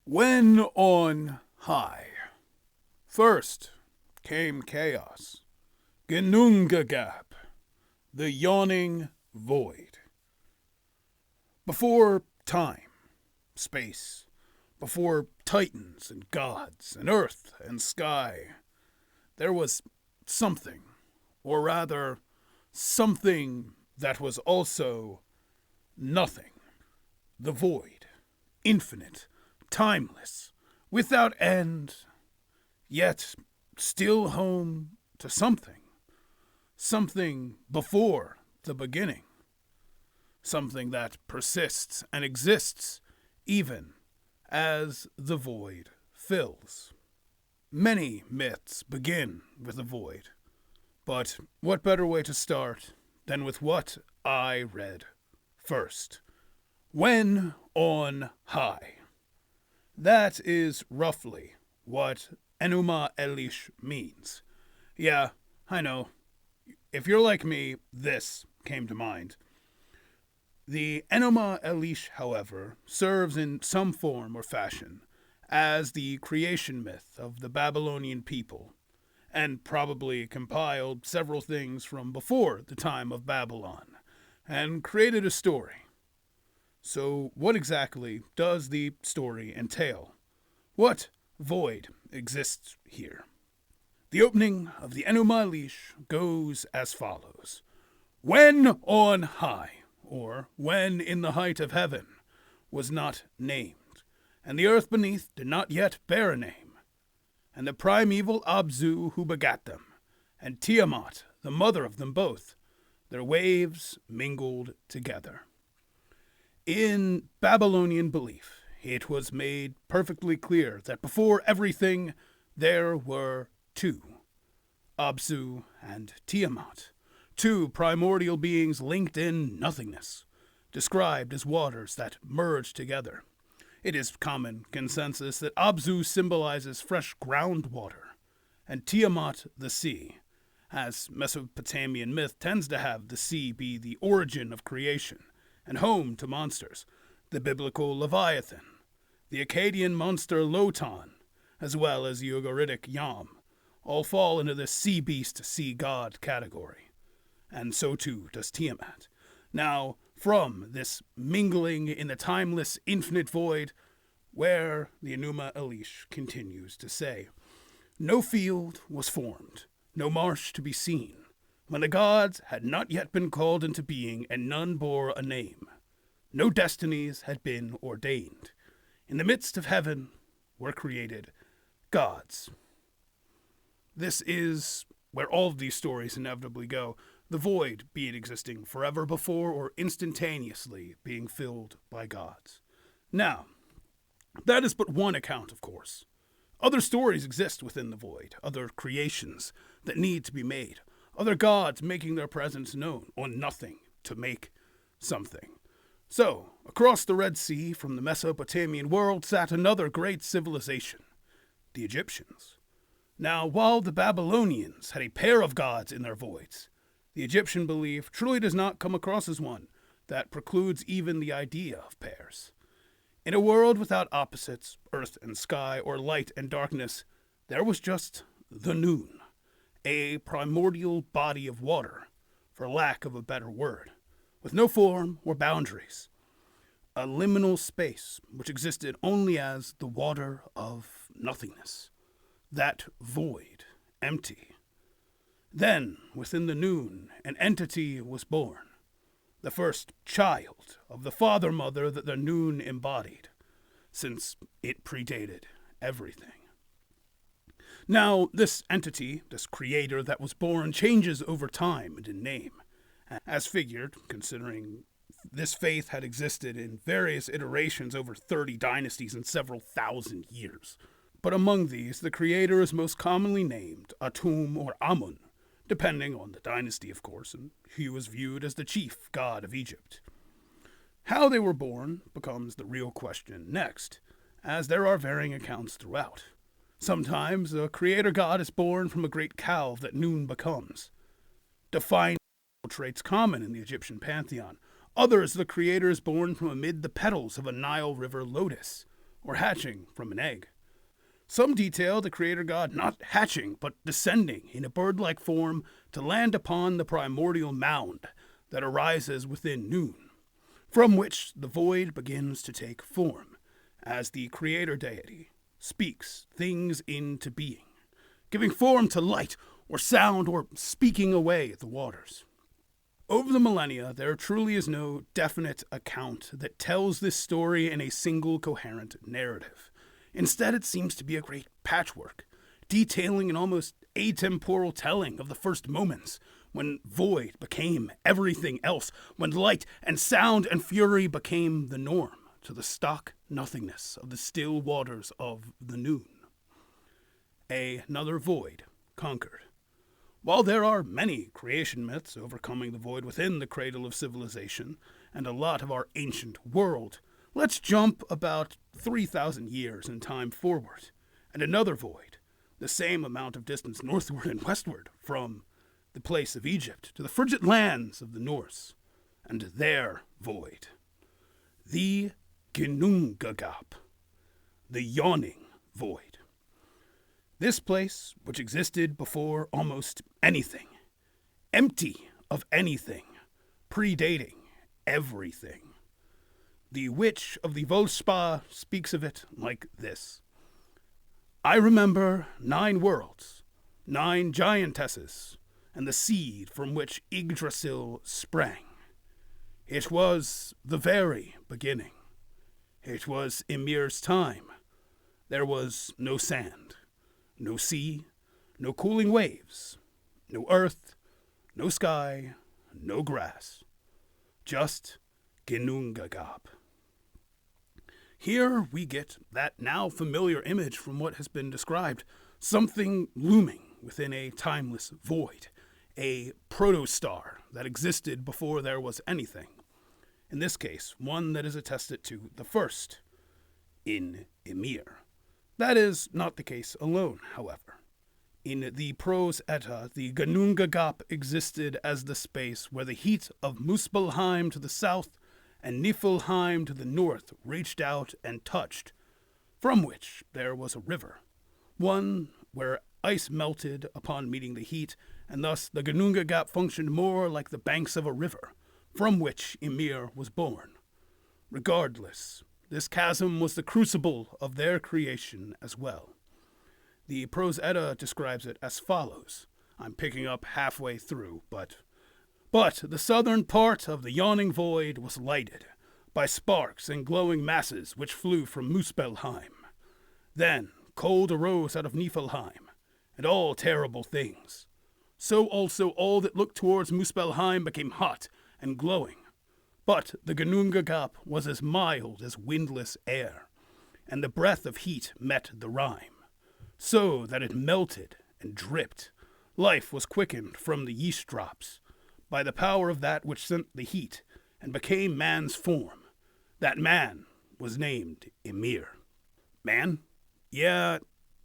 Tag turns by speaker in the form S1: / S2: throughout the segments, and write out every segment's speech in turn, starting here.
S1: When on high, first came chaos, Genungagap, the yawning void. Before time, space, before titans and gods and earth and sky, there was something, or rather, something that was also nothing. The void, infinite, timeless, without end, yet still home to something. Something before the beginning. Something that persists and exists even as the void fills. Many myths begin with a void, but what better way to start than with what I read first? When on high. That is roughly what Enuma Elish means. Yeah, I know. If you're like me, this came to mind. The Enuma Elish, however, serves in some form or fashion as the creation myth of the Babylonian people, and probably compiled several things from before the time of Babylon, and created a story. So what exactly does the story entail? What void exists here? The opening of the Enuma Elish goes as follows. When on high, or when in the height of heaven, was not named, and the earth beneath did not yet bear a name, and the primeval Abzu who begat them, and Tiamat, the mother of them both, their waves mingled together. In Babylonian belief, it was made perfectly clear that before everything there were two, Abzu and Tiamat, two primordial beings linked in nothingness, described as waters that merge together. It is common consensus that Abzu symbolizes fresh groundwater, and Tiamat the sea, as Mesopotamian myth tends to have the sea be the origin of creation and home to monsters, the biblical Leviathan, the Akkadian monster Lotan, as well as the Ugaritic Yam, all fall into the sea beast, sea god category. And so too does Tiamat. Now, from this mingling in the timeless infinite void, where the Enuma Elish continues to say, no field was formed, no marsh to be seen, when the gods had not yet been called into being, and none bore a name. No destinies had been ordained. In the midst of heaven were created gods. This is where all of these stories inevitably go, the void being existing forever before or instantaneously being filled by gods. Now, that is but one account, of course. Other stories exist within the void, other creations that need to be made, other gods making their presence known, or nothing to make something. So, across the Red Sea from the Mesopotamian world sat another great civilization, the Egyptians. Now, while the Babylonians had a pair of gods in their voids, the Egyptian belief truly does not come across as one that precludes even the idea of pairs. In a world without opposites, earth and sky, or light and darkness, there was just the noon, a primordial body of water, for lack of a better word, with no form or boundaries, a liminal space which existed only as the water of nothingness, that void, empty. Then, within the noon, an entity was born, the first child of the father-mother that the noon embodied, since it predated everything. Now, this entity, this creator that was born, changes over time and in name, as figured, considering this faith had existed in various iterations over 30 dynasties and several thousand years. But among these, the creator is most commonly named Atum or Amun, depending on the dynasty, of course, and he was viewed as the chief god of Egypt. How they were born becomes the real question next, as there are varying accounts throughout. Sometimes a creator god is born from a great cow that noon becomes, defining traits common in the Egyptian pantheon. Others, the creator is born from amid the petals of a Nile River lotus, or hatching from an egg. Some detail the creator god not hatching, but descending in a bird-like form to land upon the primordial mound that arises within noon, from which the void begins to take form, as the creator deity speaks things into being, giving form to light or sound or speaking away the waters. Over the millennia, there truly is no definite account that tells this story in a single coherent narrative. Instead, it seems to be a great patchwork, detailing an almost atemporal telling of the first moments when void became everything else, when light and sound and fury became the norm, to the stock nothingness of the still waters of the noon. Another void conquered. While there are many creation myths overcoming the void within the cradle of civilization and a lot of our ancient world, let's jump about 3,000 years in time forward, and another void, the same amount of distance northward and westward from the place of Egypt to the frigid lands of the Norse, and their void. The Ginnungagap, the yawning void. This place, which existed before almost anything, empty of anything, predating everything. The Witch of the Volspa speaks of it like this. I remember 9 worlds, 9 giantesses, and the seed from which Yggdrasil sprang. It was the very beginning. It was Ymir's time. There was no sand, no sea, no cooling waves, no earth, no sky, no grass. Just Ginnungagap. Here we get that now familiar image from what has been described, something looming within a timeless void, a protostar that existed before there was anything. In this case, one that is attested to the first, in Ymir. That is not the case alone, however. In the Prose Edda, the Ginnungagap existed as the space where the heat of Muspelheim to the south and Niflheim to the north reached out and touched, from which there was a river, one where ice melted upon meeting the heat, and thus the Ginnungagap functioned more like the banks of a river, from which Ymir was born. Regardless, this chasm was the crucible of their creation as well. The Prose Edda describes it as follows. I'm picking up halfway through, but the southern part of the yawning void was lighted by sparks and glowing masses which flew from Muspelheim. Then cold arose out of Niflheim, and all terrible things. So also all that looked towards Muspelheim became hot and glowing. But the Ginnungagap was as mild as windless air, and the breath of heat met the rime, so that it melted and dripped. Life was quickened from the yeast drops, by the power of that which sent the heat, and became man's form. That man was named Ymir. Man? Yeah,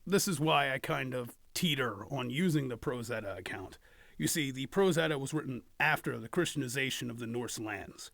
S1: this is why I kind of teeter on using the Prose Edda account. You see, the Prose Edda was written after the Christianization of the Norse lands,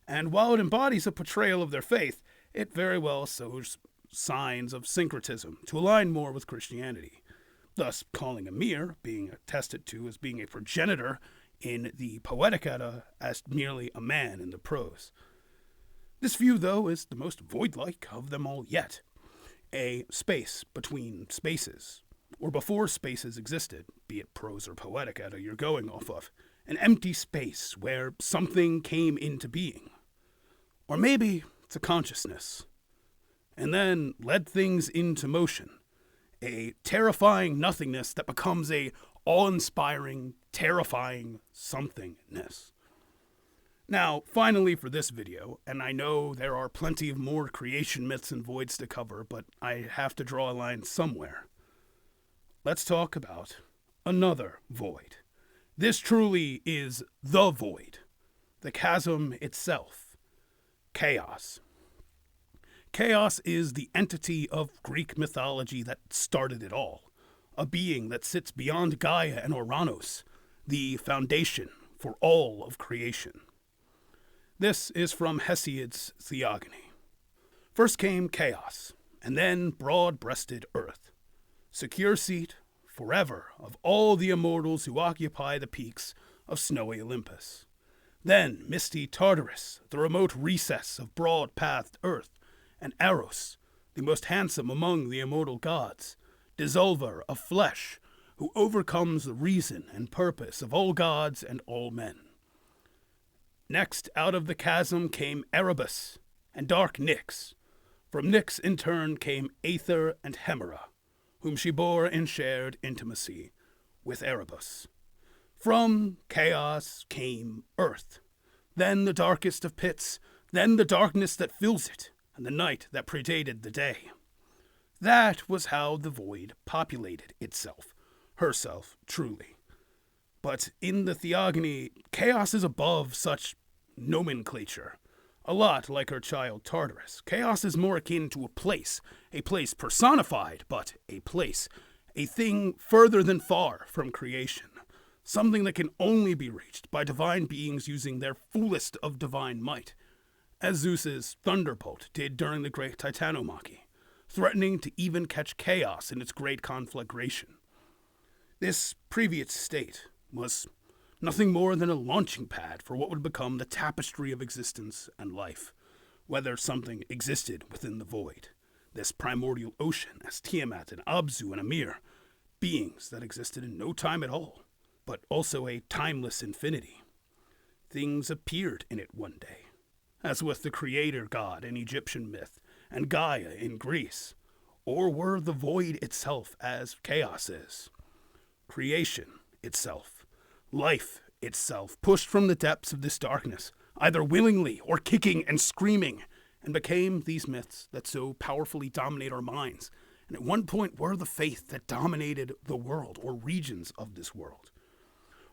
S1: and while it embodies a portrayal of their faith, it very well shows signs of syncretism to align more with Christianity, thus calling Ymir, being attested to as being a progenitor in the Poetic Edda, as merely a man in the prose. This view, though, is the most void-like of them all yet. A space between spaces, or before spaces existed, be it prose or Poetic Edda you're going off of, an empty space where something came into being. Or maybe it's a consciousness, and then led things into motion, a terrifying nothingness that becomes a awe-inspiring, terrifying somethingness. Now, finally for this video, and I know there are plenty of more creation myths and voids to cover, but I have to draw a line somewhere. Let's talk about another void. This truly is the void, the chasm itself, chaos. Chaos is the entity of Greek mythology that started it all, a being that sits beyond Gaia and Ouranos, the foundation for all of creation. This is from Hesiod's Theogony. First came chaos, and then broad-breasted earth, secure seat forever of all the immortals who occupy the peaks of snowy Olympus. Then misty Tartarus, the remote recess of broad-pathed earth, and Eros, the most handsome among the immortal gods, dissolver of flesh, who overcomes the reason and purpose of all gods and all men. Next out of the chasm came Erebus and dark Nyx. From Nyx in turn came Aether and Hemera, whom she bore in shared intimacy with Erebus. From chaos came Earth, then the darkest of pits, then the darkness that fills it, and the night that predated the day. That was how the void populated itself, herself truly. But in the theogony, chaos is above such nomenclature. A lot like her child Tartarus, chaos is more akin to a place personified, but a place, a thing further than far from creation, something that can only be reached by divine beings using their fullest of divine might, as Zeus's thunderbolt did during the great Titanomachy, threatening to even catch chaos in its great conflagration. This previous state was nothing more than a launching pad for what would become the tapestry of existence and life, whether something existed within the void, this primordial ocean as Tiamat and Abzu and Amir, beings that existed in no time at all, but also a timeless infinity. Things appeared in it one day, as with the creator god in Egyptian myth and Gaia in Greece, or were the void itself as chaos is. Creation itself, life itself, pushed from the depths of this darkness, either willingly or kicking and screaming, and became these myths that so powerfully dominate our minds, and at one point were the faith that dominated the world or regions of this world.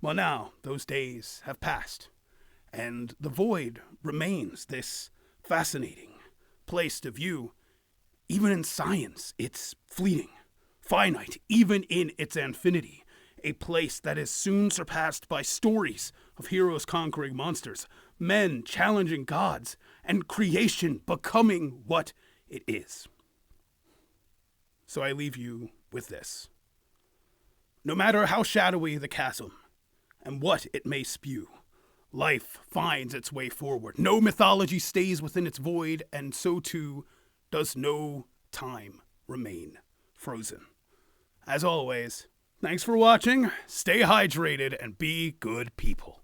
S1: Well, now those days have passed, and the void remains this fascinating place to view. Even in science, it's fleeting, finite, even in its infinity, a place that is soon surpassed by stories of heroes conquering monsters, men challenging gods, and creation becoming what it is. So I leave you with this. No matter how shadowy the chasm, and what it may spew, life finds its way forward. No mythology stays within its void, and so too does no time remain frozen. As always, thanks for watching, stay hydrated, and be good people.